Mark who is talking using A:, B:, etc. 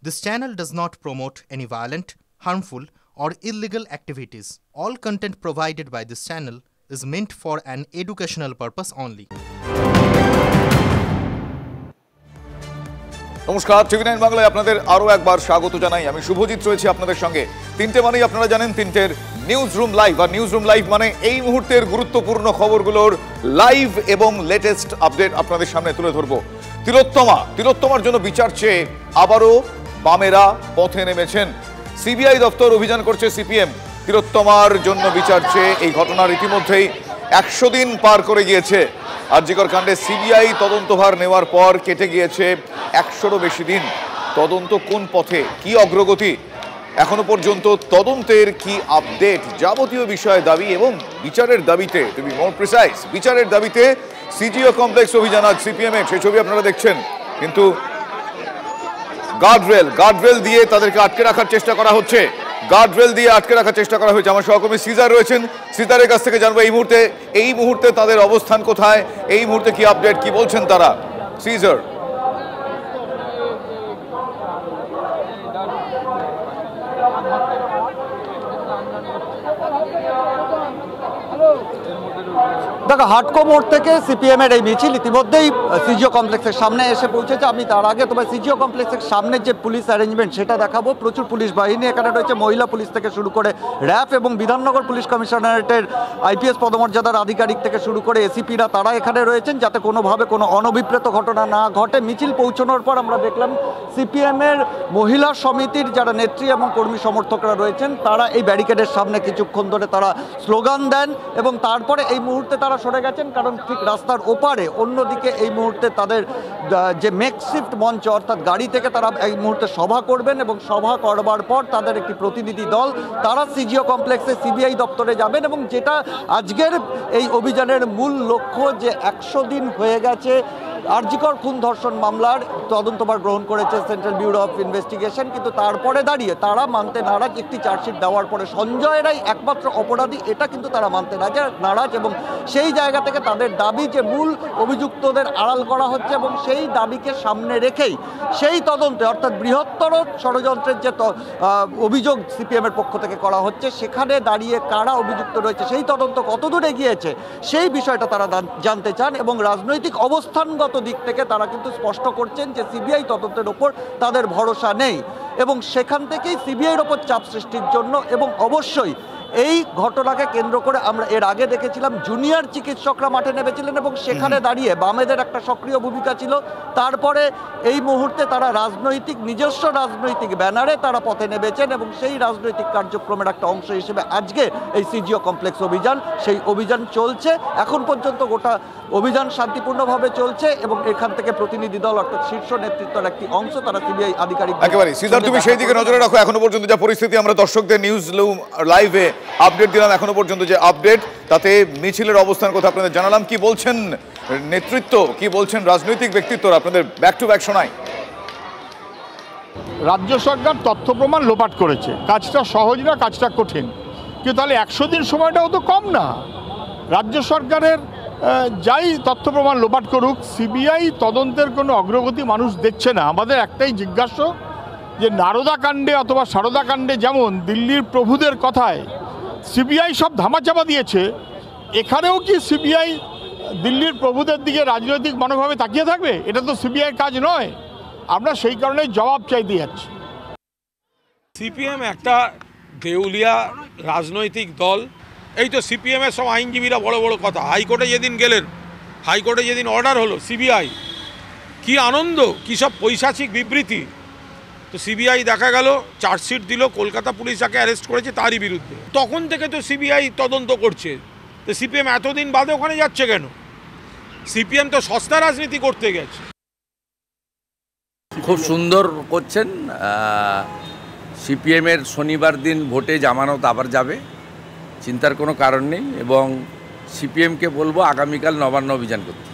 A: This channel does not promote any violent, harmful, or illegal activities. All content provided by this channel is meant for an educational purpose only.
B: নমস্কার, টিভি9 বাংলায় আপনাদের আরও একবার স্বাগত জানাই। আমি শুভজিৎ রয়েছি আপনাদের সঙ্গে। তিনটে মানেই আপনারা জানেন তিনটের নিউজ রুম লাইভ, আর নিউজ রুম লাইভ মানে এই মুহূর্তের গুরুত্বপূর্ণ খবরগুলোর লাইভ এবং লেটেস্ট আপডেট আপনাদের সামনে তুলে ধরবো। তিলোত্তমার জন্য বিচার চেয়ে আবারও বামেরা পথে নেমেছেন। সিবিআই দপ্তর অভিযান করছে সিপিএম। তিলোত্তমার জন্য বিচার চেয়ে এই ঘটনার ইতিমধ্যেই 100 দিন পার করে গিয়েছে। আরজিকর কাণ্ডে সিবিআই তদন্তভার নেওয়ার পর কেটে গিয়েছে 100-রও বেশি দিন। তদন্ত কোন পথে, কি অগ্রগতি, এখনো পর্যন্ত তদন্তের কি আপডেট, যাবতীয় বিষয়ে দাবি এবং বিচারের দাবিতে, টু বি মোর প্রিসাইজ, বিচারের দাবিতে সিজিও কমপ্লেক্স অভিযান আজ সিপিএমের। সেই ছবি আপনারা দেখছেন। কিন্তু গার্ডরেল দিয়ে তাদেরকে আটকে রাখার চেষ্টা করা হচ্ছে। আমার সহকর্মী সিজার রয়েছেন। সিজারের কাছ থেকে জানবো এই মুহূর্তে তাদের অবস্থান কোথায়, এই মুহূর্তে কি আপডেট, কি বলছেন তারা। সিজার।
C: দেখো, হাটকো মোড় থেকে সিপিএম এর এই মিছিল ইতিমধ্যেই সিজিও কমপ্লেক্সের সামনে এসে পৌঁছেছে। আমি তার আগে তোমার সিজিও কমপ্লেক্সের সামনে যে পুলিশ অ্যারেঞ্জমেন্ট সেটা দেখাবো। প্রচুর পুলিশ বাহিনী এখানে রয়েছে, মহিলা পুলিশ থেকে শুরু করে র্যাব এবং বিধাননগর পুলিশ কমিশনারেটের আইপিএস পদমর্যাদার আধিকারিক থেকে শুরু করে এসিপিরা তারা এখানে রয়েছেন, যাতে কোনোভাবে কোনো অনভিপ্রেত ঘটনা না ঘটে। মিছিল পৌঁছানোর পর আমরা দেখলাম সিপিএমের মহিলা সমিতির যারা নেত্রী এবং কর্মী সমর্থকরা রয়েছেন তারা এই ব্যারিকেডের সামনে কিছুক্ষণ ধরে তারা স্লোগান দেন এবং তারপরে এই মুহূর্তে তারা সরে গেছেন, কারণ ঠিক রাস্তার ওপারে অন্যদিকে এই মুহূর্তে তাদের যে মেকশিফট মঞ্চ, অর্থাৎ গাড়ি থেকে তারা এই মুহূর্তে সভা করবেন এবং সভা করবার পর তাদের একটি প্রতিনিধি দল তারা সিজিও কমপ্লেক্সে সিবিআই দপ্তরে যাবেন। এবং যেটা আজকের এই অভিযানের মূল লক্ষ্য, যে 100 দিন হয়ে গেছে আরজিকর খুন ধর্ষণ মামলার তদন্তভার গ্রহণ করেছে সেন্ট্রাল ব্যুরো অফ ইনভেস্টিগেশন, কিন্তু তারপরে দাঁড়িয়ে তারা মানতে নারাজ। একটি চার্জশিট দেওয়ার পরে সঞ্জয় রায় একমাত্র অপরাধী, এটা কিন্তু তারা মানতে নারাজ এবং সেই জায়গা থেকে তাদের দাবি যে মূল অভিযুক্তদের আড়াল করা হচ্ছে এবং সেই দাবিকে সামনে রেখেই সেই তদন্তে, অর্থাৎ বৃহত্তর ষড়যন্ত্রের যে অভিযোগ সিপিএমের পক্ষ থেকে করা হচ্ছে সেখানে দাঁড়িয়ে কারা অভিযুক্ত রয়েছে, সেই তদন্ত কতদূর এগিয়েছে সেই বিষয়টা তারা জানতে চান। এবং রাজনৈতিক অবস্থানগত দিক থেকে তারা কিন্তু স্পষ্ট করছেন যে সিবিআই তদন্তের ওপর তাদের ভরসা নেই এবং সেখান থেকেই সিবিআইয়ের ওপর চাপ সৃষ্টির জন্য। এবং অবশ্যই এই ঘটনাকে কেন্দ্র করে আমরা এর আগে দেখেছিলাম জুনিয়র চিকিৎসকরা মাঠে নেমেছিলেন এবং সেখানে দাঁড়িয়ে বামেদের একটা সক্রিয় ভূমিকা ছিল। তারপরে এই মুহূর্তে তারা নিজস্ব রাজনৈতিক ব্যানারে তারা পথে নেমেছেন এবং সেই রাজনৈতিক কার্যক্রমের একটা অংশ হিসেবে আজকে এই সিজিও কমপ্লেক্স অভিযান, সেই অভিযান চলছে। এখন পর্যন্ত গোটা অভিযান শান্তিপূর্ণভাবে চলছে এবং এখান থেকে প্রতিনিধি দল, অর্থাৎ শীর্ষ নেতৃত্বের একটি অংশ, তারা সিবিআই আধিকারিক।
B: একেবারে সিদ্ধার্থ, তুমি সেই দিকে নজরে রাখো। এখনো পর্যন্ত যা পরিস্থিতি, আমরা দর্শকদের নিউজ লাইভে আপডেট দিলাম। এখনো পর্যন্ত যে আপডেট, তাতে মিছিলের অবস্থান কথা আপনাদের জানালাম। কি বলছেন নেতৃত্ব, কি বলছেন রাজনৈতিক ব্যক্তিত্বরা, আপনাদের ব্যাক টু ব্যাক শোনাই।
D: রাজ্য সরকার তথ্য প্রমাণ লোপাট করেছে, কাজটা সহজ না, কাজটা কঠিন, কিন্তু তাহলে 100 দিন সময়টাও তো কম না। রাজ্য সরকারের যাই তথ্য প্রমাণ লোপাট করুক, সিবিআই তদন্তের কোনো অগ্রগতি মানুষ দেখছে না। আমাদের একটাই জিজ্ঞাসা যে নারদা কাণ্ডে অথবা সারদা কাণ্ডে যেমন দিল্লির প্রভুদের কথায় সিবিআই সব ধামাচাপা দিয়েছে, এখানেও কি সিবিআই দিল্লির প্রভুদের দিকে রাজনৈতিক মনোভাবে তাকিয়ে থাকবে? এটা তো সিবিআইয়ের কাজ নয়। আমরা সেই কারণে জবাব চাইতে যাচ্ছি।
E: সিপিএম একটা দেউলিয়া রাজনৈতিক দল। এই তো সিপিএমের সব আইনজীবীরা বড় বড় কথা, হাইকোর্টে যেদিন গেলেন, হাইকোর্টে যেদিন অর্ডার হলো সিবিআই, কি আনন্দ, কী সব পৈশাচিক বিবৃতি। তো সিবিআই দেখা গেল চার্জশিট দিল, কলকাতা পুলিশ যাকে অ্যারেস্ট করেছে তারই বিরুদ্ধে। তখন থেকে তো সিবিআই তদন্ত করছে, তো সিপিএম এতদিন বাদে ওখানে যাচ্ছে কেন? সিপিএম তো সস্তা রাজনীতি করতে গেছে।
F: খুব সুন্দর করছেন। সিপিএমের শনিবার দিন ভোটে জামানত আবার যাবে, চিন্তার কোনো কারণ নেই। এবং সিপিএমকে বলবো আগামীকাল নবান্ন অভিযান করতে।